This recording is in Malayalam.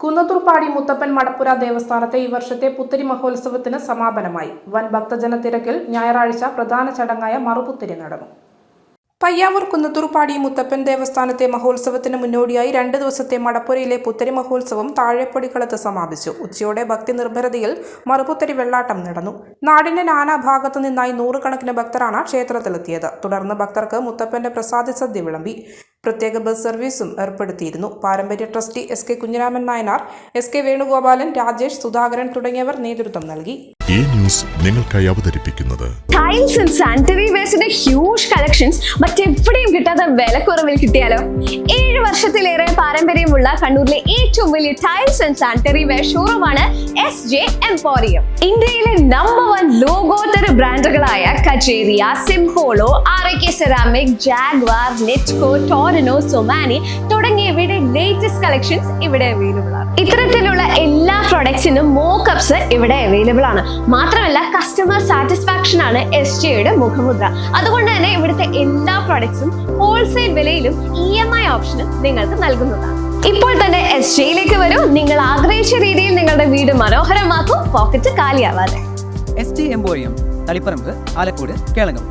കുന്നത്തൂർപ്പാടി മുത്തപ്പൻ മടപ്പുര ദേവസ്ഥാനത്തെ ഈ വർഷത്തെ പുത്തരി മഹോത്സവത്തിന് സമാപനമായി. വൻ ഭക്തജന തിരക്കിൽ ഞായറാഴ്ച പ്രധാന ചടങ്ങായ മറുപുത്തരി നടന്നു. പയ്യാവൂർ കുന്നത്തൂർപ്പാടി മുത്തപ്പൻ ദേവസ്ഥാനത്തെ മഹോത്സവത്തിന് മുന്നോടിയായി 2 ദിവസത്തെ മടപ്പുരയിലെ പുത്തരി മഹോത്സവം താഴെപ്പൊടിക്കളത്ത് സമാപിച്ചു. ഉച്ചയോടെ ഭക്തി നിർഭരതയിൽ മറുപുത്തരി വെള്ളാട്ടം നടന്നു. നാടിന്റെ നാനാഭാഗത്തു നിന്നായി 100 കണക്കിന് ഭക്തരാണ് ക്ഷേത്രത്തിലെത്തിയത്. തുടർന്ന് ഭക്തർക്ക് മുത്തപ്പന്റെ പ്രസാദ സദ്യ വിളമ്പി. പ്രത്യേക ബസ് സർവീസും ഏർപ്പെടുത്തിയിരുന്നു. പാരമ്പര്യ trustee S K Kunhiraman Nayanar, S K Venugopalan, Rajesh, Sudhakaran തുടങ്ങിയവർ നേതൃത്വം നൽകി. ഈ ന്യൂസ് നിങ്ങൾക്കായി അവതരിപ്പിക്കുന്നത് ടൈൽസ് ആൻഡ് സാനിറ്ററി വേസ്റ്റിന്റെ ഹ്യൂജ് കളക്ഷൻസ് മറ്റെവിടെയും കിട്ടാത്ത വിലക്കുറവിൽ കിട്ടിയാലോ. 7 വർഷത്തിലേറെ പാരമ്പര്യമുള്ള കണ്ണൂരിലെ ഏറ്റവും വലിയ ടൈൽസ് ആൻഡ് സാനിറ്ററി വെയർ ഷോറൂമാണ് SJ എംപോറിയം. ഇന്ത്യയിലെ നമ്പർ 1 ലോകോത്തര ബ്രാൻഡുകളായ Kajaria, Simpolo, RK ceramic, Jaquar, Nitco, Torino, Somany തുടങ്ങിയവയുടെ ലേറ്റസ്റ്റ് കളക്ഷൻസ് ഇവിടെ അവൈലബിൾ ആണ്. ഇത്തരത്തിലുള്ള എല്ലാ പ്രൊഡക്ട്സിനും മോക്കപ്സ് ഇവിടെ അവൈലബിൾ ആണ്. മാത്രമല്ല കസ്റ്റമർ സാറ്റിസ്ഫാക്ഷൻ ആണ് SJയുടെ മുഖമുദ്ര. അതുകൊണ്ട് തന്നെ ഇവിടുത്തെ എല്ലാ പ്രൊഡക്ട്സും ഹോൾസെയിൽ വിലയിലും EMI ഓപ്ഷനും നിങ്ങൾക്ക് നൽകുന്നതാണ്. ഇപ്പോൾ തന്നെ SJയിലേക്ക് വരൂ. നിങ്ങൾ ആഗ്രഹിച്ച രീതിയിൽ നിങ്ങളുടെ വീട് മനോഹരമാക്കൂ, പോക്കറ്റ് കാലിയാവാതെ. SJ emporium, Taliparamba, Alakode, Kelakam.